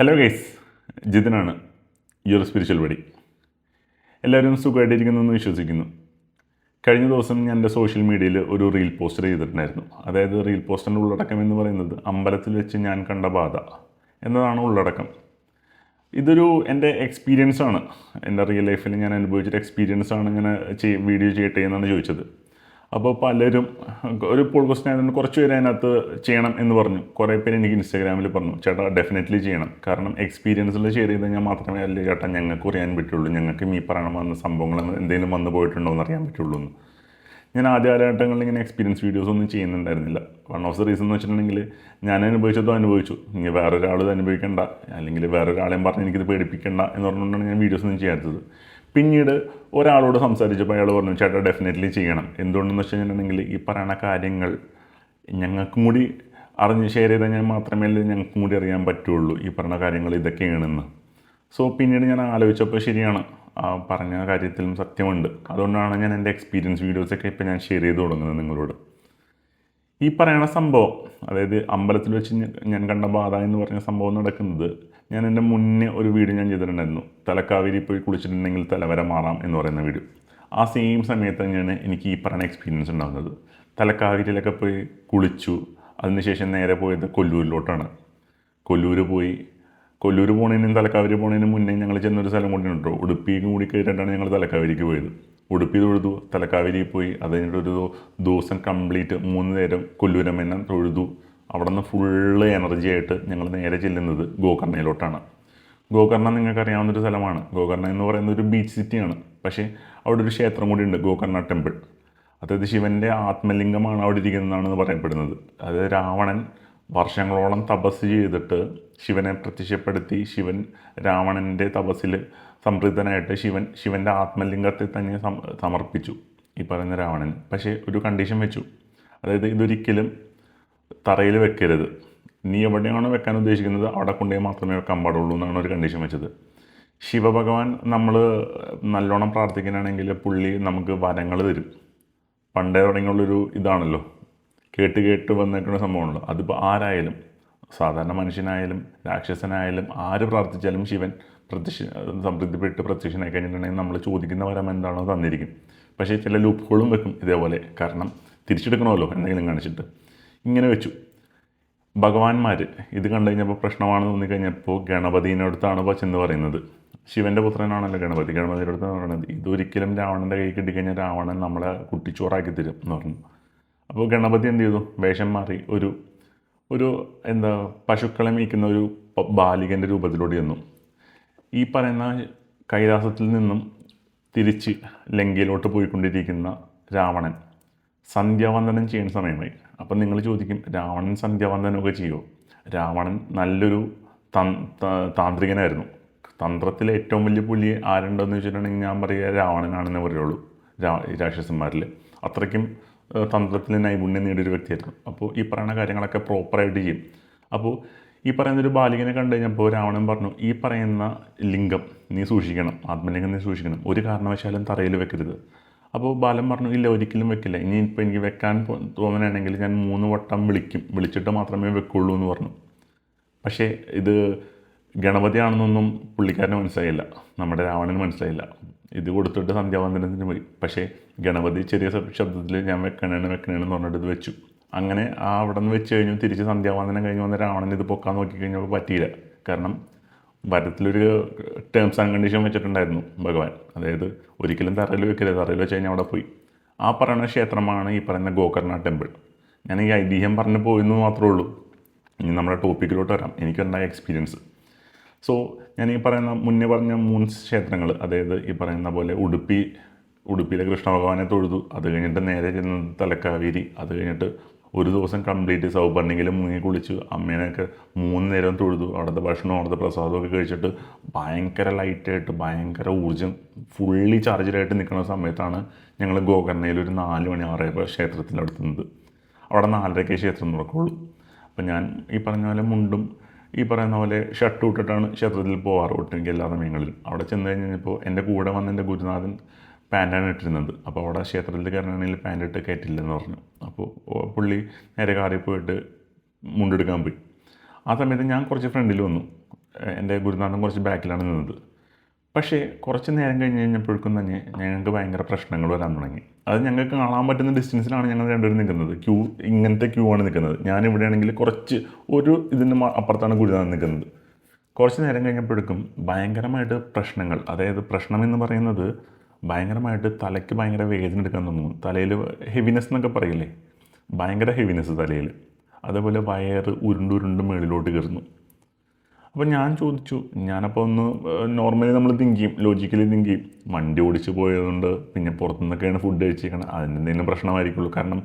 Hello guys, ജിതിനാണ് your spiritual buddy. എല്ലാവരും സുഖമായിട്ടിരിക്കുന്നു വിശ്വസിക്കുന്നു. കഴിഞ്ഞ ദിവസം ഞാൻ എൻ്റെ സോഷ്യൽ മീഡിയയിൽ ഒരു റീൽ പോസ്റ്റർ ചെയ്തിട്ടുണ്ടായിരുന്നു. അതായത് റീൽ പോസ്റ്ററിൻ്റെ ഉള്ളടക്കം എന്ന് പറയുന്നത് അമ്പലത്തിൽ വെച്ച് ഞാൻ കണ്ട ബാധ എന്നതാണ് ഉള്ളടക്കം. ഇതൊരു എൻ്റെ എക്സ്പീരിയൻസാണ്, എൻ്റെ റിയൽ ലൈഫിൽ ഞാൻ അനുഭവിച്ചൊരു എക്സ്പീരിയൻസാണ്. ഞാൻ വീഡിയോ ചെയ്യട്ടെ എന്നാണ് ചോദിച്ചത്. അപ്പോൾ പലരും ഒരു പോൾ ക്വസ്റ്റൻ ആയതുകൊണ്ട് കുറച്ച് പേര് അതിനകത്ത് ചെയ്യണം എന്ന് പറഞ്ഞു. കുറേ പേര് എനിക്ക് ഇൻസ്റ്റാഗ്രാമിൽ പറഞ്ഞു, ചേട്ടാ ഡെഫിനറ്റ്ലി ചെയ്യണം, കാരണം എക്സ്പീരിയൻസിൽ ഷെയർ ചെയ്ത് കഴിഞ്ഞാൽ മാത്രമേ അല്ലേ ചേട്ടാ ഞങ്ങൾക്ക് അറിയാൻ പറ്റുള്ളൂ, ഞങ്ങൾക്ക് ഈ പറയണം വന്ന സംഭവങ്ങൾ എന്തെങ്കിലും വന്നു പോയിട്ടുണ്ടോ എന്ന് അറിയാൻ പറ്റുള്ളൂ എന്ന്. ഞാൻ ആദ്യ കാലഘട്ടങ്ങളിൽ ഇങ്ങനെ എക്സ്പീരിയൻസ് വീഡിയോസ് ഒന്നും ചെയ്യുന്നുണ്ടായിരുന്നില്ല. വൺ ഓഫ് ദ റീസൺ എന്ന് വെച്ചിട്ടുണ്ടെങ്കിൽ ഞാൻ അനുഭവിച്ചതോ അനുഭവിച്ചു, ഇനി വേറൊരാൾ അനുഭവിക്കേണ്ട, അല്ലെങ്കിൽ വേറൊരാളെയും പറഞ്ഞ് എനിക്കിത് പേടിപ്പിക്കേണ്ട എന്ന് പറഞ്ഞുകൊണ്ടാണ് ഞാൻ വീഡിയോസ് ഒന്നും ചെയ്യാത്തത്. പിന്നീട് ഒരാളോട് സംസാരിച്ചപ്പോൾ അയാൾ പറഞ്ഞു, ചേട്ടാ ഡെഫിനറ്റ്ലി ചെയ്യണം. എന്തുകൊണ്ടെന്ന് വെച്ച് കഴിഞ്ഞിട്ടുണ്ടെങ്കിൽ ഈ പറയുന്ന കാര്യങ്ങൾ ഞങ്ങൾക്കും കൂടി അറിഞ്ഞ് ഷെയർ ചെയ്താൽ ഞാൻ മാത്രമേ ഞങ്ങൾക്കും കൂടി അറിയാൻ പറ്റുള്ളൂ ഈ പറഞ്ഞ കാര്യങ്ങൾ ഇതൊക്കെയാണെന്ന്. സോ പിന്നീട് ഞാൻ ആലോചിച്ചപ്പോൾ ശരിയാണ്, ആ പറഞ്ഞ കാര്യത്തിലും സത്യമുണ്ട്. അതുകൊണ്ടാണ് ഞാൻ എൻ്റെ എക്സ്പീരിയൻസ് വീഡിയോസൊക്കെ ഇപ്പോൾ ഞാൻ ഷെയർ ചെയ്ത് തുടങ്ങുന്നത് നിങ്ങളോട്. ഈ പറയുന്ന സംഭവം, അതായത് അമ്പലത്തിൽ വെച്ച് ഞാൻ കണ്ട ബാധ എന്ന് പറഞ്ഞ സംഭവം നടക്കുന്നത്, ഞാൻ എൻ്റെ മുന്നേ ഒരു വീഡിയോ ഞാൻ ചെയ്തിട്ടുണ്ടായിരുന്നു, തലക്കാവേരി പോയി കുളിച്ചിട്ടുണ്ടെങ്കിൽ തലവര മാറാം എന്ന് പറയുന്ന വീഡിയോ. ആ സെയിം സമയത്ത് തന്നെയാണ് എനിക്ക് ഈ പറയുന്ന എക്സ്പീരിയൻസ് ഉണ്ടാകുന്നത്. തലക്കാവേരിയിലൊക്കെ പോയി കുളിച്ചു. അതിനുശേഷം നേരെ പോയത് കൊല്ലൂരിലോട്ടാണ്. കൊല്ലൂർ പോണതിനും തലക്കാവേരി പോണതിന് മുന്നേ ഞങ്ങൾ ചെന്നൊരു സ്ഥലം കൊണ്ടുണ്ടോ, ഉടുപ്പിക്ക് കൂടി കയറിയിട്ടാണ് ഞങ്ങൾ തലക്കാവേരിക്ക് പോയത്. ഉടുപ്പി തൊഴുതു, തലക്കാവേരി പോയി. അത് കഴിഞ്ഞിട്ടൊരു ദിവസം കംപ്ലീറ്റ് 3 നേരം കൊല്ലൂരമ്മനെ തൊഴുതു. അവിടെ നിന്ന് ഫുള്ള് എനർജി ആയിട്ട് ഞങ്ങൾ നേരെ ചെല്ലുന്നത് ഗോകർണയിലോട്ടാണ്. ഗോകർണ നിങ്ങൾക്കറിയാവുന്നൊരു സ്ഥലമാണ്. ഗോകർണ എന്ന് പറയുന്നത് ഒരു ബീച്ച് സിറ്റിയാണ്. പക്ഷേ അവിടെ ഒരു ക്ഷേത്രം കൂടി ഉണ്ട്, ഗോകർണ ടെമ്പിൾ. അതായത് ശിവൻ്റെ ആത്മലിംഗമാണ് അവിടെ ഇരിക്കുന്നതെന്നാണ് പറയപ്പെടുന്നത്. അത് രാവണൻ വർഷങ്ങളോളം തപസ് ചെയ്തിട്ട് ശിവനെ പ്രത്യക്ഷപ്പെടുത്തി, ശിവൻ രാവണൻ്റെ തപസ്സിൽ സംതൃപ്തനായിട്ട് ശിവൻ്റെ ആത്മലിംഗത്തെ തന്നെ സമർപ്പിച്ചു ഈ പറയുന്ന രാവണൻ. പക്ഷേ ഒരു കണ്ടീഷൻ വെച്ചു, അതായത് ഇതൊരിക്കലും തറയിൽ വെക്കരുത്, നീ എവിടെയാണോ വെക്കാൻ ഉദ്ദേശിക്കുന്നത് അവിടെ കൊണ്ടുപോയി മാത്രമേ വെക്കാൻ പാടുള്ളൂ എന്നാണ് ഒരു കണ്ടീഷൻ വെച്ചത്. ശിവഭഗവാൻ നമ്മൾ നല്ലോണം പ്രാർത്ഥിക്കാനാണെങ്കിൽ പുള്ളി നമുക്ക് വരങ്ങൾ തരും. പണ്ടേ തുടങ്ങിയുള്ളൊരു ഇതാണല്ലോ, കേട്ട് വന്നിട്ടുള്ള സംഭവമാണല്ലോ. അതിപ്പോൾ ആരായാലും, സാധാരണ മനുഷ്യനായാലും രാക്ഷസനായാലും ആര് പ്രാർത്ഥിച്ചാലും ശിവൻ സംതൃപ്തിപ്പെട്ട് പ്രത്യക്ഷനായി കഴിഞ്ഞിട്ടുണ്ടെങ്കിൽ നമ്മൾ ചോദിക്കുന്ന വരം എന്താണോ തന്നിരിക്കും. പക്ഷേ ചില ലൂപ്പ് ഹോളും വെക്കും ഇതേപോലെ, കാരണം തിരിച്ചെടുക്കണമല്ലോ എന്തെങ്കിലും കാണിച്ചിട്ട്. ഇങ്ങനെ വെച്ചു. ഭഗവാന്മാർ ഇത് കണ്ടു കഴിഞ്ഞപ്പോൾ പ്രശ്നമാണെന്ന് തോന്നിക്കഴിഞ്ഞപ്പോൾ ഗണപതിനടുത്താണ് ചെന്ന് പറയുന്നത്. ശിവൻ്റെ പുത്രനാണല്ലോ ഗണപതി. ഗണപതിയുടെ അടുത്താണ് പറയുന്നത്, ഇതൊരിക്കലും രാവണൻ്റെ കൈ കിട്ടിക്കഴിഞ്ഞാൽ രാവണൻ നമ്മളെ കുട്ടിച്ചോറാക്കി തരും എന്ന് പറഞ്ഞു. അപ്പോൾ ഗണപതി എന്ത് ചെയ്തു, വേഷം മാറി ഒരു പശുക്കളെ മേയ്ക്കുന്ന ഒരു ബാലികൻ്റെ രൂപത്തിലൂടെ ചെന്നു. ഈ പറയുന്ന കൈലാസത്തിൽ നിന്നും തിരിച്ച് ലങ്കയിലോട്ട് പോയിക്കൊണ്ടിരിക്കുന്ന രാവണൻ സന്ധ്യാവന്ദനം ചെയ്യുന്ന സമയമായി. അപ്പം നിങ്ങൾ ചോദിക്കും, രാവണൻ സന്ധ്യാവന്ദനമൊക്കെ ചെയ്യുമോ? രാവണൻ നല്ലൊരു താന്ത്രികനായിരുന്നു. തന്ത്രത്തിലെ ഏറ്റവും വലിയ പുലി ആരുണ്ടെന്ന് വെച്ചിട്ടുണ്ടെങ്കിൽ ഞാൻ പറയുക രാവണനാണെന്ന് പറയുള്ളൂ. രാക്ഷസന്മാരിൽ അത്രയ്ക്കും തന്ത്രത്തിൽ നൈപുണ്യം നേടിയൊരു വ്യക്തിയായിരുന്നു. അപ്പോൾ ഈ പറയുന്ന കാര്യങ്ങളൊക്കെ പ്രോപ്പറായിട്ട് ചെയ്യും. അപ്പോൾ ഈ പറയുന്നൊരു ബാലികനെ കണ്ടു കഴിഞ്ഞപ്പോൾ രാവണൻ പറഞ്ഞു, ഈ പറയുന്ന ലിംഗം നീ സൂക്ഷിക്കണം, ആത്മലിംഗം നീ സൂക്ഷിക്കണം, ഒരു കാരണവശാലും തറയിൽ വെക്കരുത്. അപ്പോൾ ബാലൻ പറഞ്ഞു, ഇല്ല ഒരിക്കലും വെക്കില്ല, ഇനി ഇപ്പോൾ എനിക്ക് വെക്കാൻ തോന്നുകയാണെങ്കിൽ ഞാൻ 3 വട്ടം വിളിച്ചിട്ട് മാത്രമേ വെക്കുള്ളൂ എന്ന് പറഞ്ഞു. പക്ഷേ ഇത് ഗണപതിയാണെന്നൊന്നും പുള്ളിക്കാരന് മനസ്സിലായില്ല, നമ്മുടെ രാവണന് മനസ്സിലായില്ല. ഇത് കൊടുത്തിട്ട് സന്ധ്യാവന്ദനത്തിന് പോയി. പക്ഷേ ഗണപതി ചെറിയ ശബ്ദത്തിൽ ഞാൻ വെക്കണേന്ന് പറഞ്ഞിട്ട് ഇത് വെച്ചു. അങ്ങനെ അവിടെ നിന്ന് വെച്ച് കഴിഞ്ഞു. തിരിച്ച് സന്ധ്യാവന്ദനം കഴിഞ്ഞ് വന്ന രാവണൻ ഇത് പൊക്കാൻ നോക്കിക്കഴിഞ്ഞപ്പോൾ പറ്റിയില്ല. കാരണം വരത്തിലൊരു ടേംസ് ആൻഡ് കണ്ടീഷൻ വെച്ചിട്ടുണ്ടായിരുന്നു ഭഗവാൻ, അതായത് ഒരിക്കലും തറയിൽ വെക്കരുത്, തറയിൽ വെച്ച് കഴിഞ്ഞാൽ അവിടെ പോയി. ആ പറയുന്ന ക്ഷേത്രമാണ് ഈ പറയുന്ന ഗോകർണ ടെമ്പിൾ. ഞാൻ ഈ ഐതിഹ്യം പറഞ്ഞു പോയെന്ന് മാത്രമേ ഉള്ളൂ. ഇനി നമ്മുടെ ടോപ്പിക്കിലോട്ട് വരാം, എനിക്കുണ്ടായ എക്സ്പീരിയൻസ്. സോ ഞാൻ ഈ മുന്നേ പറഞ്ഞ 3 ക്ഷേത്രങ്ങൾ, അതായത് ഈ പറയുന്ന പോലെ ഉടുപ്പിയിലെ കൃഷ്ണ ഭഗവാനെ തൊഴുതു. അത് കഴിഞ്ഞിട്ട് നേരെ ചെന്നത് തലക്കാവേരി. അത് കഴിഞ്ഞിട്ട് ഒരു ദിവസം കംപ്ലീറ്റ് സൗപർണികയിൽ മുങ്ങി കുളിച്ചു. അമ്മേനെയൊക്കെ 3 നേരം തൊഴുതു. അവിടുത്തെ ഭക്ഷണവും അവിടുത്തെ പ്രസാദമൊക്കെ കഴിച്ചിട്ട് ഭയങ്കര ലൈറ്റായിട്ട് ഭയങ്കര ഊർജ്ജം ഫുള്ളി ചാർജിലായിട്ട് നിൽക്കുന്ന സമയത്താണ് ഞങ്ങൾ ഗോകർണയിൽ ഒരു 4 മണി 6 ക്ഷേത്രത്തിലെടുത്തുന്നത്. അവിടെ 4:30 ക്ഷേത്രം തുറക്കുള്ളൂ. അപ്പം ഞാൻ ഈ പറഞ്ഞ പോലെ മുണ്ടും ഈ പറയുന്ന പോലെ ഷർട്ട് ഇട്ടിട്ടാണ് ക്ഷേത്രത്തിൽ പോകാറ് ഒട്ടുമിക്ക എല്ലാ സമയങ്ങളിലും. അവിടെ ചെന്ന് കഴിഞ്ഞപ്പോൾ എൻ്റെ കൂടെ വന്ന എൻ്റെ ഗുരുനാഥൻ പാൻറ്റാണ് ഇട്ടിരുന്നത്. അപ്പോൾ അവിടെ ക്ഷേത്രത്തിൽ കയറണമെങ്കിൽ പാൻറ്റ് ഇട്ട് കയറ്റില്ലെന്ന് പറഞ്ഞു. അപ്പോൾ പുള്ളി നേരെ കാറിൽ പോയിട്ട് മുണ്ടെടുക്കാൻ പോയി. ആ സമയത്ത് ഞാൻ കുറച്ച് ഫ്രണ്ടിൽ വന്നു. എൻ്റെ ഗുരുനാഥൻ കുറച്ച് ബാക്കിലാണ് നിന്നത്. പക്ഷേ കുറച്ച് നേരം കഴിഞ്ഞപ്പോഴേക്കും തന്നെ ഞങ്ങൾക്ക് ഭയങ്കര പ്രശ്നങ്ങൾ വരാൻ തുടങ്ങി. അത് ഞങ്ങൾക്ക് കാണാൻ പറ്റുന്ന ഡിസ്റ്റൻസിലാണ് ഞങ്ങൾ രണ്ടുപേരും നിൽക്കുന്നത്. ഇങ്ങനത്തെ ക്യൂ ആണ് നിൽക്കുന്നത്. ഞാനിവിടെയാണെങ്കിൽ കുറച്ച് ഒരു ഇതിന് അപ്പുറത്താണ് ഗുരുനാഥൻ നിൽക്കുന്നത്. കുറച്ച് നേരം കഴിഞ്ഞപ്പോഴേക്കും ഭയങ്കരമായിട്ട് പ്രശ്നങ്ങൾ, അതായത് പ്രശ്നമെന്ന് പറയുന്നത് ഭയങ്കരമായിട്ട് തലയ്ക്ക് ഭയങ്കര വേദന എടുക്കാൻ തോന്നുന്നു. തലയിൽ ഹെവിനെസ് എന്നൊക്കെ പറയില്ലേ, ഭയങ്കര ഹെവിനെസ് തലയിൽ. അതേപോലെ വയറ് ഉരുണ്ടുരുണ്ട് മേളിലോട്ട് കയറുന്നു. അപ്പോൾ ഞാൻ ചോദിച്ചു, ഞാനപ്പോൾ ഒന്ന് നോർമലി നമ്മൾ തിങ്ക് ചെയ്യും, ലോജിക്കലി തിങ്ക് ചെയ്യും, വണ്ടി ഓടിച്ച് പോയതുകൊണ്ട് പിന്നെ പുറത്തുനിന്നൊക്കെയാണ് ഫുഡ് കഴിച്ചേക്കണം, അതിന് എന്തെങ്കിലും പ്രശ്നമായിരിക്കുള്ളൂ. കാരണം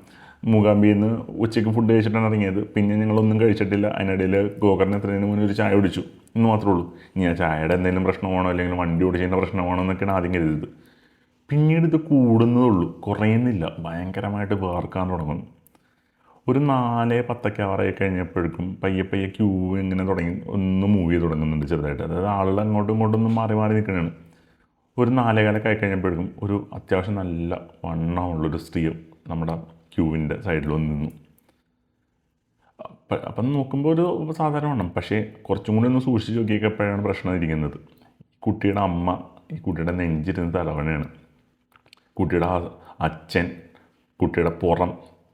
മൂകാംബിയിൽ നിന്ന് ഉച്ചയ്ക്ക് ഫുഡ് കഴിച്ചിട്ടാണ് ഇറങ്ങിയത്. പിന്നെ ഞങ്ങളൊന്നും കഴിച്ചിട്ടില്ല. അതിനിടയിൽ ഗോകർණ എത്തുന്നതിന് മുന്നേ ഒരു ചായ കുടിച്ചു എന്ന് മാത്രമേ ഉള്ളൂ. ഇനി ആ ചായയുടെ എന്തെങ്കിലും പ്രശ്നമാണോ അല്ലെങ്കിൽ വണ്ടി ഓടിച്ചതിൻ്റെ പ്രശ്നമാണോ എന്നൊക്കെയാണ് ആദ്യം കരുതിയത്. പിന്നീട് ഇത് കൂടുന്നതുള്ളൂ, കുറയുന്നില്ല. ഭയങ്കരമായിട്ട് വേർക്കാൻ തുടങ്ങുന്നു. ഒരു 4:10 ആറായി കഴിഞ്ഞപ്പോഴേക്കും പയ്യെ പയ്യെ ക്യൂ ഇങ്ങനെ തുടങ്ങി ഒന്ന് മൂവ് ചെയ്ത് തുടങ്ങുന്നുണ്ട് ചെറുതായിട്ട്. അതായത് ആളുകൾ അങ്ങോട്ടും ഇങ്ങോട്ടും ഒന്നും മാറി മാറി നിൽക്കുകയാണ്. ഒരു 4:15 ആയി കഴിഞ്ഞപ്പോഴേക്കും ഒരു അത്യാവശ്യം നല്ല വണ്ണമുള്ളൊരു സ്ത്രീ നമ്മുടെ ക്യൂവിൻ്റെ സൈഡിൽ വന്ന് നിന്നു. അപ്പം നോക്കുമ്പോൾ ഒരു സാധാരണ വണ്ണം, പക്ഷേ കുറച്ചും കൂടി ഒന്ന് സൂക്ഷിച്ച് നോക്കിയപ്പോഴാണ് പ്രശ്നം ഇരിക്കുന്നത്. കുട്ടിയുടെ അമ്മ ഈ കുട്ടിയുടെ നെഞ്ചിരുന്ന് തലവണയാണ്. കുട്ടിയുടെ അച്ഛൻ കുട്ടിയുടെ പുറം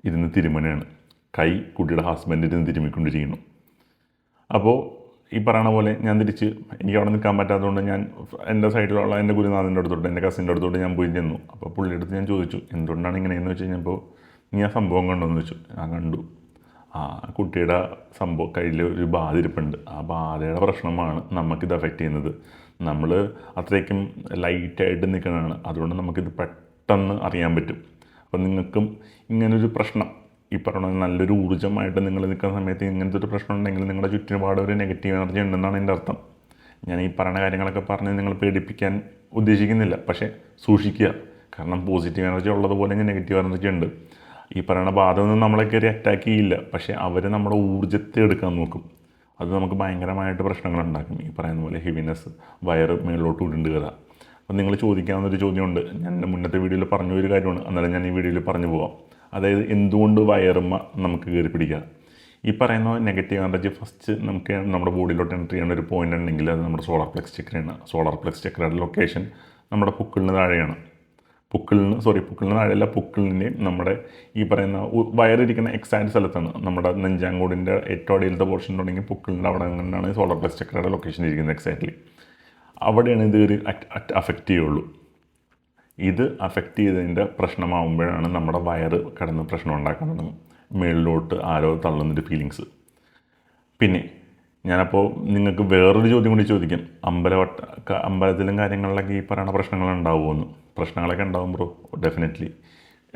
ഇരുന്ന് തിരുമനയാണ്. കൈ കുട്ടിയുടെ ഹസ്ബൻഡ് ഇരുന്ന് തിരുമ്മിക്കൊണ്ടിരിക്കുന്നു. അപ്പോൾ ഈ പറയണ പോലെ ഞാൻ തിരിച്ച് എനിക്ക് അവിടെ നിൽക്കാൻ പറ്റാത്തതുകൊണ്ട് ഞാൻ എൻ്റെ സൈഡിലുള്ള എൻ്റെ ഗുരുനാഥൻ്റെ അടുത്തോട്ട്, എൻ്റെ കസിൻ്റെ അടുത്തോട്ട് ഞാൻ പോയി ചെന്നു. അപ്പോൾ പുള്ളിയുടെ അടുത്ത് ഞാൻ ചോദിച്ചു, എന്തുകൊണ്ടാണ് ഇങ്ങനെയെന്ന് വെച്ച് കഴിഞ്ഞപ്പോൾ, നീ ആ സംഭവം കണ്ടോയെന്ന് വെച്ചു. ഞാൻ കണ്ടു. ആ കുട്ടിയുടെ സംഭവം കയ്യിൽ ഒരു ബാധ ഇരിപ്പുണ്ട്. ആ ബാധയുടെ പ്രശ്നമാണ് നമുക്കിത് അഫക്റ്റ് ചെയ്യുന്നത്. നമ്മൾ അത്രയ്ക്കും ലൈറ്റായിട്ട് നിൽക്കുന്നതാണ്, അതുകൊണ്ട് നമുക്കിത് പെട്ടെന്ന് അറിയാൻ പറ്റും. അപ്പം നിങ്ങൾക്കും ഇങ്ങനൊരു പ്രശ്നം, ഈ പറഞ്ഞ നല്ലൊരു ഊർജ്ജമായിട്ട് നിങ്ങൾ നിൽക്കുന്ന സമയത്ത് ഇങ്ങനത്തെ ഒരു പ്രശ്നം ഉണ്ടെങ്കിൽ നിങ്ങളുടെ ചുറ്റുപാട് ഒരു നെഗറ്റീവ് എനർജി ഉണ്ടെന്നാണ് എൻ്റെ അർത്ഥം. ഞാൻ ഈ പറയുന്ന കാര്യങ്ങളൊക്കെ പറഞ്ഞ് നിങ്ങൾ പേടിപ്പിക്കാൻ ഉദ്ദേശിക്കുന്നില്ല, പക്ഷേ സൂക്ഷിക്കുക. കാരണം പോസിറ്റീവ് എനർജി ഉള്ളതുപോലെ നെഗറ്റീവ് എനർജി ഉണ്ട്. ഈ പറയുന്ന ബാധ ഒന്നും നമ്മളെ കയറി അറ്റാക്ക് ചെയ്യില്ല, പക്ഷേ അവർ നമ്മുടെ ഊർജ്ജത്തെ എടുക്കാൻ നോക്കും. അത് നമുക്ക് ഭയങ്കരമായിട്ട് പ്രശ്നങ്ങളുണ്ടാക്കും. ഈ പറയുന്ന പോലെ ഹെവിനെസ്, വയറ് മേളിലോട്ട് ഉരുണ്ട് കയറാം. അപ്പം നിങ്ങൾ ചോദിക്കാവുന്നൊരു ചോദ്യമുണ്ട്. ഞാൻ എൻ്റെ മുന്നത്തെ വീഡിയോയിൽ പറഞ്ഞ ഒരു കാര്യമാണ്, അന്നേരം ഞാൻ ഈ വീഡിയോയിൽ പറഞ്ഞു പോവാം. അതായത് എന്തുകൊണ്ട് വയറുമ്മ നമുക്ക് കയറി പിടിക്കാം. ഈ പറയുന്ന നെഗറ്റീവ് എനർജി ഫസ്റ്റ് നമുക്ക് നമ്മുടെ ബോഡിയിലോട്ട് എൻ്റർ ചെയ്യുന്ന ഒരു പോയിൻ്റ് ഉണ്ടെങ്കിൽ അത് നമ്മുടെ സോളാർ പ്ലെക്സ് ചക്രയാണ്. സോളാർ പ്ലെക്സ് ചക്രയുടെ ലൊക്കേഷൻ നമ്മുടെ പുക്കിളിന് താഴെയാണ്. പുക്കിളിന് താഴെയല്ല, പുക്കിളിൻ്റെയും നമ്മുടെ ഈ പറയുന്ന വയറിരിക്കുന്ന എക്സാക്ട് സ്ഥലത്താണ്. നമ്മുടെ നെഞ്ചാങ്കോടിൻ്റെ ഏറ്റവും അടിയിലത്തെ പോർഷൻ തുടങ്ങി പുക്കിളിൻ്റെ അവിടെ നിന്നാണ് സോളാർ പ്ലെക്സ് ചക്രയുടെ ലൊക്കേഷൻ ഇരിക്കുന്നത് എക്സാക്ട്ലി. അവിടെയാണ് ഇത് ഒരു അഫക്റ്റ് ചെയ്യുള്ളൂ. ഇത് അഫക്റ്റ് ചെയ്തതിൻ്റെ പ്രശ്നമാകുമ്പോഴാണ് നമ്മുടെ വയറ് കിടന്ന് പ്രശ്നം ഉണ്ടാക്കാൻ തുടങ്ങും. മേളിലോട്ട് ആരോ തള്ളുന്നൊരു ഫീലിങ്സ്. പിന്നെ ഞാനപ്പോൾ നിങ്ങൾക്ക് വേറൊരു ചോദ്യം കൂടി ചോദിക്കാം. അമ്പലത്തിലും കാര്യങ്ങളിലൊക്കെ ഈ പറയുന്ന പ്രശ്നങ്ങളുണ്ടാവുമെന്ന്. പ്രശ്നങ്ങളൊക്കെ ഉണ്ടാകുമ്പോൾ ഡെഫിനറ്റ്ലി,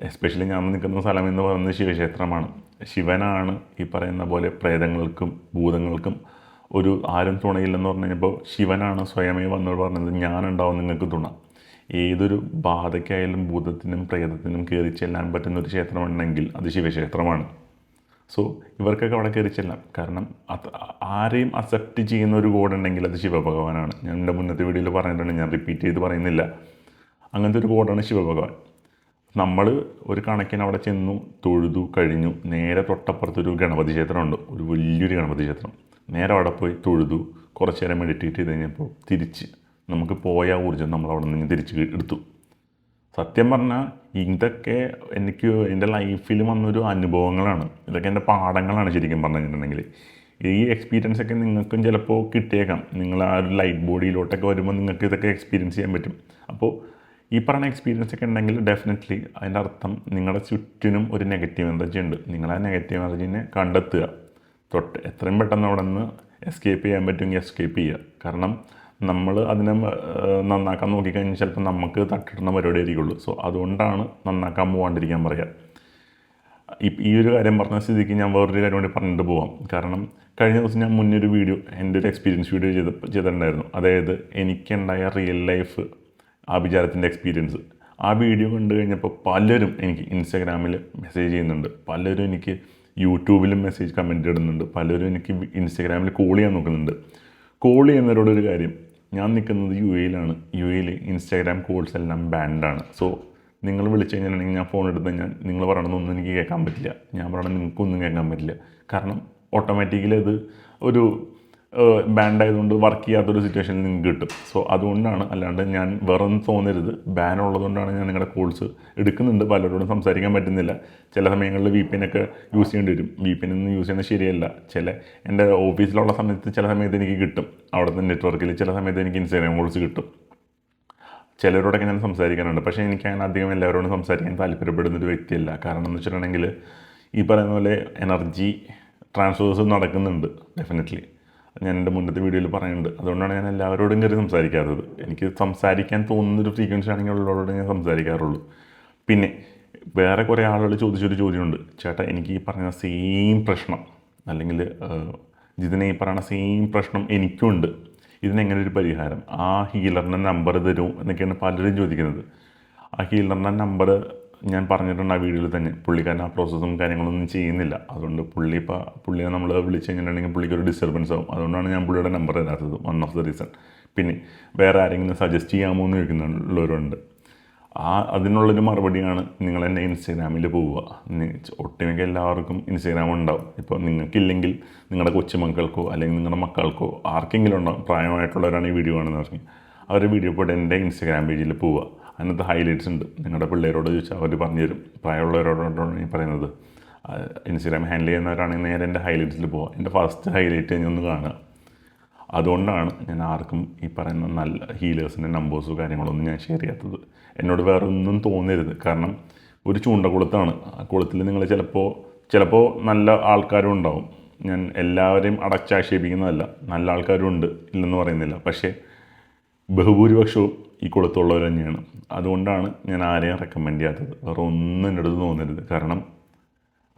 എസ്പെഷ്യലി ഞാൻ നിൽക്കുന്ന സ്ഥലം എന്ന് പറയുന്നത് ശിവക്ഷേത്രമാണ്. ശിവനാണ് ഈ പറയുന്ന പോലെ പ്രേതങ്ങൾക്കും ഭൂതങ്ങൾക്കും ഒരു ആരും തുണയില്ലെന്ന് പറഞ്ഞു കഴിഞ്ഞപ്പോൾ ശിവനാണ് സ്വയമേ വന്നോട് പറഞ്ഞത്, ഞാനുണ്ടാവും നിങ്ങൾക്ക് തുണ. ഏതൊരു ബാധയ്ക്കായാലും ഭൂതത്തിനും പ്രേതത്തിനും കയറി ചെല്ലാൻ പറ്റുന്ന ഒരു ക്ഷേത്രമുണ്ടെങ്കിൽ അത് ശിവക്ഷേത്രമാണ്. സോ ഇവർക്കൊക്കെ അവിടെ കയറി ചെല്ലാം. കാരണം ആരെയും അക്സെപ്റ്റ് ചെയ്യുന്ന ഒരു ഗോഡ് ഉണ്ടെങ്കിൽ അത് ശിവഭഗവാനാണ്. ഞാൻ എൻ്റെ മുന്നത്തെ വീഡിയോയിൽ പറഞ്ഞിട്ടുണ്ട്, ഞാൻ റിപ്പീറ്റ് ചെയ്ത് പറയുന്നില്ല. അങ്ങനത്തെ ഒരു ഗോഡാണ് ശിവഭഗവാൻ. നമ്മൾ ഒരു കണക്കിന് അവിടെ ചെന്നു തൊഴുതു കഴിഞ്ഞു. നേരെ തൊട്ടപ്പുറത്തൊരു ഗണപതി ക്ഷേത്രമുണ്ട്, ഒരു വലിയൊരു ഗണപതി ക്ഷേത്രം. നേരെ അവിടെ പോയി തൊഴുതു, കുറച്ച് നേരം മെഡിറ്റേറ്റ് ചെയ്ത് കഴിഞ്ഞപ്പോൾ തിരിച്ച് നമുക്ക് പോയ ഊർജ്ജം നമ്മൾ അവിടെ നിന്ന് തിരിച്ച് എടുത്തു. സത്യം പറഞ്ഞാൽ ഇതൊക്കെ എനിക്ക് എൻ്റെ ലൈഫിൽ വന്നൊരു അനുഭവങ്ങളാണ്. ഇതൊക്കെ എൻ്റെ പാഠങ്ങളാണ് ശരിക്കും പറഞ്ഞിട്ടുണ്ടെങ്കിൽ. ഈ എക്സ്പീരിയൻസ് ഒക്കെ നിങ്ങൾക്കും ചിലപ്പോൾ കിട്ടിയേക്കാം. നിങ്ങൾ ആ ഒരു ലൈറ്റ് ബോഡിയിലോട്ടൊക്കെ വരുമ്പോൾ നിങ്ങൾക്ക് ഇതൊക്കെ എക്സ്പീരിയൻസ് ചെയ്യാൻ പറ്റും. അപ്പോൾ ഈ പറയുന്ന എക്സ്പീരിയൻസ് ഒക്കെ ഉണ്ടെങ്കിൽ ഡെഫിനറ്റ്ലി അതിൻ്റെ അർത്ഥം നിങ്ങളുടെ ചുറ്റിനും ഒരു നെഗറ്റീവ് എനർജി ഉണ്ട്. നിങ്ങൾ ആ നെഗറ്റീവ് എനർജീനെ കണ്ടെത്തുക. എത്രയും പെട്ടെന്ന് അവിടെ നിന്ന് എസ്കേപ്പ് ചെയ്യാൻ പറ്റുമെങ്കിൽ എസ്കേപ്പ് ചെയ്യുക. കാരണം നമ്മൾ അതിനെ നന്നാക്കാൻ നോക്കിക്കഴിഞ്ഞാൽ ചിലപ്പോൾ നമുക്ക് തട്ടിടുന്ന പരിപാടി ആയിരിക്കുള്ളൂ. സോ അതുകൊണ്ടാണ് നന്നാക്കാൻ പോകാണ്ടിരിക്കാൻ പറയുക. ഈ ഒരു കാര്യം പറഞ്ഞ സ്ഥിതിക്ക് ഞാൻ വേറൊരു കാര്യം കൂടി പറഞ്ഞിട്ട് പോവാം. കാരണം കഴിഞ്ഞ ദിവസം ഞാൻ മുന്നൊരു വീഡിയോ, എൻ്റെ ഒരു എക്സ്പീരിയൻസ് വീഡിയോ ചെയ്തിട്ടുണ്ടായിരുന്നു. അതായത് എനിക്കുണ്ടായ റിയൽ ലൈഫ് ആഭിചാരത്തിൻ്റെ എക്സ്പീരിയൻസ്. ആ വീഡിയോ കണ്ടു കഴിഞ്ഞപ്പോൾ പലരും എനിക്ക് ഇൻസ്റ്റാഗ്രാമിൽ മെസ്സേജ് ചെയ്യുന്നുണ്ട്, പലരും എനിക്ക് യൂട്യൂബിലും മെസ്സേജ് കമൻറ്റ് ഇടുന്നുണ്ട്, പലരും എനിക്ക് ഇൻസ്റ്റാഗ്രാമിൽ കോൾ ചെയ്യാൻ നോക്കുന്നുണ്ട്. കോൾ ചെയ്യുന്നവരോടൊരു കാര്യം, ഞാൻ നിൽക്കുന്നത് യു എയിലാണ്. യു എയിൽ ഇൻസ്റ്റാഗ്രാം കോൾസ് എല്ലാം ബാൻഡാണ്. സോ നിങ്ങൾ വിളിച്ചു കഴിഞ്ഞിട്ടുണ്ടെങ്കിൽ ഞാൻ ഫോൺ എടുത്ത് കഴിഞ്ഞാൽ നിങ്ങൾ പറയണതൊന്നും എനിക്ക് കേൾക്കാൻ പറ്റില്ല, ഞാൻ പറയണത് നിങ്ങൾക്കൊന്നും കേൾക്കാൻ പറ്റില്ല. കാരണം ഓട്ടോമാറ്റിക്കലി അത് ഒരു ബാൻഡ് ആയതുകൊണ്ട് വർക്ക് ചെയ്യാത്തൊരു സിറ്റുവേഷനിൽ നിങ്ങൾക്ക് കിട്ടും. സോ അതുകൊണ്ടാണ്, അല്ലാണ്ട് ഞാൻ വേറെ ഒന്നും തോന്നരുത്. ബാൻ ഉള്ളതുകൊണ്ടാണ് ഞാൻ നിങ്ങളുടെ കോൾസ് എടുക്കുന്നുണ്ട്. പലരോടും സംസാരിക്കാൻ പറ്റുന്നില്ല. ചില സമയങ്ങളിൽ VPN ഒക്കെ യൂസ് ചെയ്യേണ്ടി വരും. VPN ഒന്നും യൂസ് ചെയ്യുന്നത് ശരിയല്ല. എൻ്റെ ഓഫീസിലുള്ള സമയത്ത് ചില സമയത്ത് എനിക്ക് കിട്ടും, അവിടുത്തെ നെറ്റ്വർക്കിൽ. ചില സമയത്ത് എനിക്ക് ഇൻസ്റ്റാഗ്രാം കോൾസ് കിട്ടും. ചിലരോടൊക്കെ ഞാൻ സംസാരിക്കാറുണ്ട്. പക്ഷേ എനിക്ക് അങ്ങനെ അധികം എല്ലാവരോടും സംസാരിക്കാൻ താല്പര്യപ്പെടുന്നൊരു വ്യക്തിയല്ല. കാരണം എന്ന് വെച്ചിട്ടുണ്ടെങ്കിൽ ഈ പറയുന്ന പോലെ എനർജി ട്രാൻസ്ഫേഴ്സ് നടക്കുന്നുണ്ട് ഡെഫിനറ്റ്ലി. ഞാൻ എൻ്റെ മുന്നത്തെ വീഡിയോയിൽ പറയുന്നുണ്ട്. അതുകൊണ്ടാണ് ഞാൻ എല്ലാവരോടും കയറി സംസാരിക്കാത്തത്. എനിക്ക് സംസാരിക്കാൻ തോന്നുന്നൊരു ഫ്രീക്വൻസി ആണെങ്കിൽ ഉള്ളവരോട് ഞാൻ സംസാരിക്കാറുള്ളൂ. പിന്നെ വേറെ കുറേ ആളുകൾ ചോദിച്ചൊരു ചോദ്യമുണ്ട്, ചേട്ടാ എനിക്ക് ഈ പറഞ്ഞ സെയിം പ്രശ്നം, അല്ലെങ്കിൽ ജിതിനെ ഈ പറയുന്ന സെയിം പ്രശ്നം എനിക്കുണ്ട്, ഇതിനെങ്ങനെ ഒരു പരിഹാരം, ആ ഹീലറിൻ്റെ നമ്പർ തരുമോ എന്നൊക്കെയാണ് പലരും ചോദിക്കുന്നത്. ആ ഹീലറിൻ്റെ നമ്പർ ഞാൻ പറഞ്ഞിട്ടുണ്ട് ആ വീഡിയോയിൽ തന്നെ. പുള്ളിക്കാരൻ ആ പ്രോസസ്സും കാര്യങ്ങളൊന്നും ചെയ്യുന്നില്ല. അതുകൊണ്ട് പുള്ളിയെ നമ്മൾ വിളിച്ച് കഴിഞ്ഞിട്ടുണ്ടെങ്കിൽ പുള്ളിക്കൊരു ഡിസ്റ്റർബൻസ് ആവും. അതുകൊണ്ടാണ് ഞാൻ പുള്ളിയുടെ നമ്പർ തരാത്തത്, വൺ ഓഫ് ദ റീസൺ. പിന്നെ വേറെ ആരെങ്കിലും സജസ്റ്റ് ചെയ്യാമോ എന്ന് ചോദിക്കുന്നുള്ളവരുണ്ട്. അതിനുള്ളൊരു മറുപടിയാണ് നിങ്ങൾ എൻ്റെ ഇൻസ്റ്റാഗ്രാമിൽ പോവുക. ഒട്ടുമിക്ക എല്ലാവർക്കും ഇൻസ്റ്റാഗ്രാം ഉണ്ടാവും. ഇപ്പോൾ നിങ്ങൾക്കില്ലെങ്കിൽ നിങ്ങളുടെ കൊച്ചുമക്കൾക്കോ അല്ലെങ്കിൽ നിങ്ങളുടെ മക്കൾക്കോ ആർക്കെങ്കിലും ഉണ്ടാവും, പ്രായമായിട്ടുള്ളവരാണ് ഈ വീഡിയോ കാണുന്നവർക്ക്. അവരുടെ വീഡിയോ പോയിട്ട് എൻ്റെ ഇൻസ്റ്റാഗ്രാം പേജിൽ പോവുക. അതിനകത്ത് ഹൈലൈറ്റ്സ് ഉണ്ട്. നിങ്ങളുടെ പിള്ളേരോട് ചോദിച്ചാൽ അവർ പറഞ്ഞുതരും. പ്രായമുള്ളവരോടാണ് ഈ പറയുന്നത്. ഇൻസ്റ്റാഗ്രാം ഹാൻഡിൽ ചെയ്യുന്നവരാണെങ്കിൽ നേരെ എൻ്റെ ഹൈലൈറ്റ്സിൽ പോവുക. എൻ്റെ ഫസ്റ്റ് ഹൈലൈറ്റ് കഴിഞ്ഞൊന്ന് കാണുക. അതുകൊണ്ടാണ് ഞാൻ ആർക്കും ഈ പറയുന്ന നല്ല ഹീലേഴ്സിൻ്റെ നമ്പേഴ്സോ കാര്യങ്ങളൊന്നും ഞാൻ ഷെയർ ചെയ്യാത്തത്. എന്നോട് വേറെ ഒന്നും തോന്നരുത്. കാരണം ഒരു ചൂണ്ടക്കുളത്താണ്. ആ കുളത്തിൽ നിങ്ങൾ ചിലപ്പോൾ നല്ല ആൾക്കാരും ഉണ്ടാവും. ഞാൻ എല്ലാവരെയും അടച്ചാക്ഷേപിക്കുന്നതല്ല, നല്ല ആൾക്കാരും ഉണ്ട്, ഇല്ലെന്ന് പറയുന്നില്ല. പക്ഷേ ബഹുഭൂരിപക്ഷവും ഈ കുളത്തുള്ളവർ തന്നെയാണ്. അതുകൊണ്ടാണ് ഞാൻ ആരെയും റെക്കമെൻഡ് ചെയ്യാത്തത്. വേറെ ഒന്നും എൻ്റെ അടുത്ത് തോന്നരുത്. കാരണം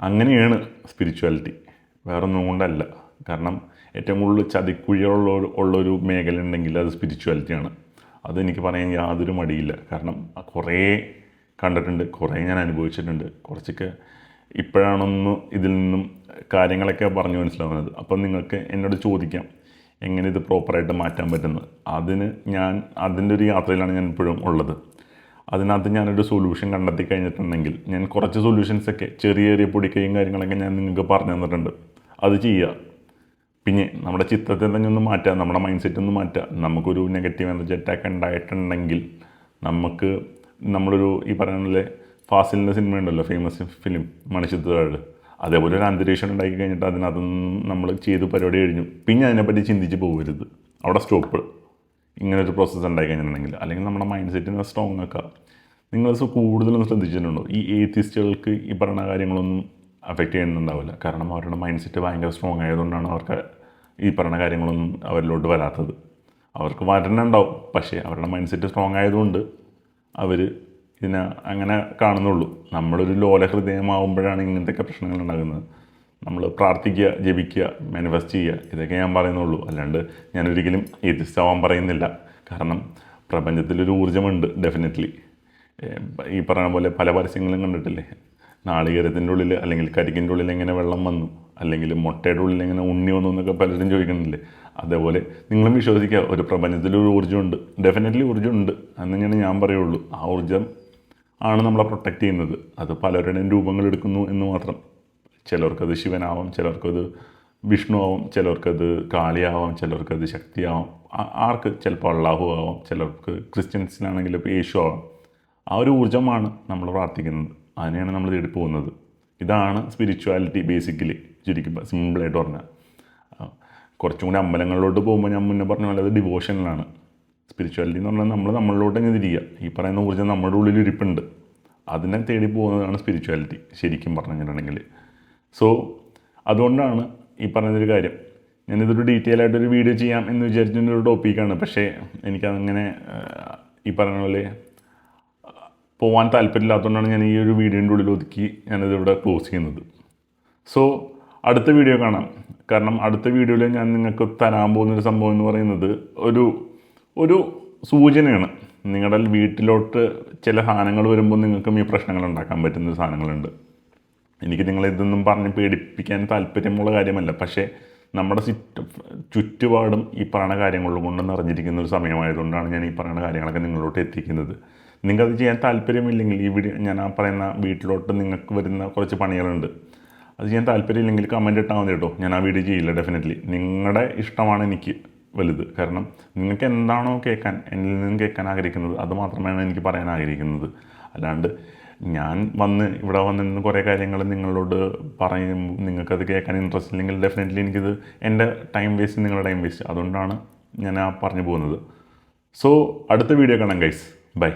അങ്ങനെയാണ് സ്പിരിച്വാലിറ്റി, വേറെ ഒന്നും കൊണ്ടല്ല. കാരണം ഏറ്റവും കൂടുതൽ ചതിക്കുഴികളുള്ളൊരു മേഖല ഉണ്ടെങ്കിൽ അത് സ്പിരിച്വാലിറ്റിയാണ്. അതെനിക്ക് പറയാൻ യാതൊരു മടിയില്ല. കാരണം കുറേ കണ്ടിട്ടുണ്ട്, കുറേ ഞാൻ അനുഭവിച്ചിട്ടുണ്ട്. കുറച്ചൊക്കെ ഇപ്പോഴാണൊന്ന് ഇതിൽ നിന്നും കാര്യങ്ങളൊക്കെ പറഞ്ഞു മനസ്സിലാവുന്നത്. അപ്പം നിങ്ങൾക്ക് എന്നോട് ചോദിക്കാം എങ്ങനെ ഇത് പ്രോപ്പറായിട്ട് മാറ്റാൻ പറ്റുന്നത്. അതിൻ്റെ ഒരു യാത്രയിലാണ് ഞാൻ ഇപ്പോഴും ഉള്ളത്. അതിനകത്ത് ഞാനൊരു സൊല്യൂഷൻ കണ്ടെത്തി കഴിഞ്ഞിട്ടുണ്ടെങ്കിൽ ഞാൻ കുറച്ച് സൊല്യൂഷൻസൊക്കെ ചെറിയ ചെറിയ പൊടിക്കൈയും കാര്യങ്ങളൊക്കെ ഞാൻ നിങ്ങൾക്ക് പറഞ്ഞു തന്നിട്ടുണ്ട്. അത് ചെയ്യുക. പിന്നെ നമ്മുടെ ചിത്രത്തെ തന്നെ ഒന്ന് മാറ്റുക, നമ്മുടെ മൈൻഡ് സെറ്റ് ഒന്ന് മാറ്റുക. നമുക്കൊരു നെഗറ്റീവ് എനർജി അറ്റാക്ക് ഉണ്ടായിട്ടുണ്ടെങ്കിൽ നമ്മളൊരു ഈ പറയുന്ന ഫാസിലിൻ്റെ സിനിമ ഉണ്ടല്ലോ, ഫേമസ് ഫിലിം മണിച്ചിത്രത്താഴ്, അതേപോലെ ഒരു അന്തരീക്ഷം ഉണ്ടാക്കി കഴിഞ്ഞിട്ട് അതിനകത്തൊന്നും നമ്മൾ ചെയ്ത് പരിപാടി കഴിഞ്ഞു, പിന്നെ അതിനെപ്പറ്റി ചിന്തിച്ച് പോകരുത്. അവിടെ സ്റ്റോപ്പ്. ഇങ്ങനൊരു പ്രോസസ്സ് ഉണ്ടായി കഴിഞ്ഞിട്ടുണ്ടെങ്കിൽ, അല്ലെങ്കിൽ നമ്മുടെ മൈൻഡ് സെറ്റിനെ സ്ട്രോങ് ആക്കുക. നിങ്ങൾ കൂടുതലൊന്നും ശ്രദ്ധിച്ചിട്ടുണ്ടോ, ഈ ഏത്തിസ്റ്റുകൾക്ക് ഈ പറയുന്ന കാര്യങ്ങളൊന്നും അഫക്റ്റ് ചെയ്യുന്നുണ്ടാവില്ല. കാരണം അവരുടെ മൈൻഡ് സെറ്റ് ഭയങ്കര സ്ട്രോങ് ആയതുകൊണ്ടാണ് അവർക്ക് ഈ പറയുന്ന കാര്യങ്ങളൊന്നും അവരിലോട്ട് വരാത്തത്. അവർക്ക് വരണുണ്ടാവും, പക്ഷേ അവരുടെ മൈൻഡ് സെറ്റ് സ്ട്രോങ് ആയതുകൊണ്ട് അവർ ഇതിനെ അങ്ങനെ കാണുന്നുള്ളൂ. നമ്മളൊരു ലോല ഹൃദയമാവുമ്പോഴാണ് ഇങ്ങനത്തെയൊക്കെ പ്രശ്നങ്ങൾ ഉണ്ടാകുന്നത്. നമ്മൾ പ്രാർത്ഥിക്കുക, ജപിക്കുക, മാനിഫെസ്റ്റ് ചെയ്യുക, ഇതൊക്കെ ഞാൻ പറയുന്നുള്ളൂ. അല്ലാണ്ട് ഞാനൊരിക്കലും ഏത്തിസ്റ്റ് ആവാൻ പറയുന്നില്ല. കാരണം പ്രപഞ്ചത്തിലൊരു ഊർജ്ജമുണ്ട് ഡെഫിനറ്റ്ലി. ഈ പറയുന്ന പോലെ പല പരസ്യങ്ങളും കണ്ടിട്ടില്ലേ, നാളികേരത്തിൻ്റെ ഉള്ളിൽ അല്ലെങ്കിൽ കരിക്കിൻ്റെ ഉള്ളിൽ എങ്ങനെ വെള്ളം വന്നു, അല്ലെങ്കിൽ മുട്ടയുടെ ഉള്ളിൽ എങ്ങനെ ഉണ്ണി വന്നു എന്നൊക്കെ പലരും ചോദിക്കുന്നില്ലേ. അതേപോലെ നിങ്ങളും വിശ്വസിക്കുക, ഒരു പ്രപഞ്ചത്തിലൊരു ഊർജ്ജമുണ്ട്, ഡെഫിനറ്റ്ലി ഊർജ്ജമുണ്ട് എന്ന് തന്നെയാണ് ഞാൻ പറയുള്ളൂ. ആ ഊർജ്ജം ആണ് നമ്മളെ പ്രൊട്ടക്റ്റ് ചെയ്യുന്നത്. അത് പലരുടെയും രൂപങ്ങൾ എടുക്കുന്നു എന്ന് മാത്രം. ചിലർക്കത് ശിവനാവാം, ചിലർക്കത് വിഷ്ണു ആവാം, ചിലർക്കത് കാളിയാവാം, ചിലർക്കത് ശക്തിയാവാം, ആർക്ക് ചിലപ്പോൾ അള്ളാഹു ആവാം, ചിലർക്ക് ക്രിസ്ത്യൻസിനാണെങ്കിൽ ഇപ്പോൾ യേശു ആവാം. ആ ഒരു ഊർജ്ജമാണ് നമ്മൾ പ്രാർത്ഥിക്കുന്നത്, അതിനെയാണ് നമ്മൾ തേടി പോകുന്നത്. ഇതാണ് സ്പിരിച്വാലിറ്റി ബേസിക്കലി, ചുരുക്കുമ്പോൾ സിമ്പിളായിട്ട് പറഞ്ഞാൽ. കുറച്ചും കൂടി അമ്പലങ്ങളിലോട്ട് പോകുമ്പോൾ ഞാൻ മുന്നേ പറഞ്ഞ പോലെ അത് ഡിവോഷനിലാണ്. സ്പിരിച്വാലിറ്റി എന്ന് പറഞ്ഞാൽ നമ്മളിലോട്ട് തന്നെ തിരിയുക. ഈ പറയുന്ന ഊർജ്ജം നമ്മുടെ ഉള്ളിൽ ഇരിപ്പുണ്ട്, അതിനെ തേടി പോകുന്നതാണ് സ്പിരിച്വാലിറ്റി ശരിക്കും പറഞ്ഞു കഴിഞ്ഞിട്ടുണ്ടെങ്കിൽ. സോ അതുകൊണ്ടാണ് ഈ പറഞ്ഞൊരു കാര്യം. ഞാനിതൊരു ഡീറ്റെയിൽ ആയിട്ടൊരു വീഡിയോ ചെയ്യാം എന്ന് വിചാരിച്ചൊരു ടോപ്പിക്കാണ്. പക്ഷേ എനിക്കതങ്ങനെ ഈ പറഞ്ഞ പോലെ പോകാൻ താല്പര്യമില്ലാത്തതുകൊണ്ടാണ് ഞാൻ ഈ ഒരു വീഡിയോൻ്റെ ഉള്ളിൽ ഒതുക്കി ഞാനിതിവിടെ ക്ലോസ് ചെയ്യുന്നത്. സോ അടുത്ത വീഡിയോ കാണാം. കാരണം അടുത്ത വീഡിയോയിൽ ഞാൻ നിങ്ങൾക്ക് തരാൻ പോകുന്നൊരു സംഭവം എന്ന് പറയുന്നത് ഒരു സൂചനയാണ്. നിങ്ങളുടെ വീട്ടിലോട്ട് ചില സാധനങ്ങൾ വരുമ്പോൾ നിങ്ങൾക്കും ഈ പ്രശ്നങ്ങൾ ഉണ്ടാക്കാൻ പറ്റുന്ന സാധനങ്ങളുണ്ട്. എനിക്ക് നിങ്ങളിതൊന്നും പറഞ്ഞ് പേടിപ്പിക്കാൻ താല്പര്യമുള്ള കാര്യമല്ല. പക്ഷേ നമ്മുടെ ചുറ്റുപാടും ഈ പറയുന്ന കാര്യങ്ങൾ കൊണ്ട് നിറഞ്ഞിരിക്കുന്ന ഒരു സമയമായതുകൊണ്ടാണ് ഞാൻ ഈ പറയുന്ന കാര്യങ്ങളൊക്കെ നിങ്ങളിലോട്ട് എത്തിക്കുന്നത്. നിങ്ങൾക്കത് ചെയ്യാൻ താല്പര്യമില്ലെങ്കിൽ ഈ വീഡിയോ ഞാൻ ആ പറയുന്ന വീട്ടിലോട്ട് നിങ്ങൾക്ക് വരുന്ന കുറച്ച് പണികളുണ്ട്, അത് ചെയ്യാൻ താല്പര്യമില്ലെങ്കിൽ കമൻറ്റ് ഇട്ടാൽ മതി കേട്ടോ. ഞാൻ ആ വീഡിയോ ചെയ്യില്ല ഡെഫിനറ്റ്ലി. നിങ്ങളുടെ ഇഷ്ടമാണ് എനിക്ക് വലുത്. കാരണം നിങ്ങൾക്ക് എന്താണോ കേൾക്കാൻ, എന്നിൽ നിന്നും കേൾക്കാൻ ആഗ്രഹിക്കുന്നത് അത് മാത്രമാണ് എനിക്ക് പറയാൻ ആഗ്രഹിക്കുന്നത്. അല്ലാണ്ട് ഞാൻ ഇവിടെ വന്നിരുന്ന് കുറേ കാര്യങ്ങൾ നിങ്ങളോട് പറയും, നിങ്ങൾക്കത് കേൾക്കാൻ ഇൻട്രസ്റ്റ് ഇല്ലെങ്കിൽ ഡെഫിനറ്റ്ലി എനിക്കിത് എൻ്റെ ടൈം വേസ്റ്റ്, നിങ്ങളുടെ ടൈം വേസ്റ്റ്. അതുകൊണ്ടാണ് ഞാൻ പറഞ്ഞു പോകുന്നത്. സോ അടുത്ത വീഡിയോ കാണാം ഗൈസ്. ബൈ.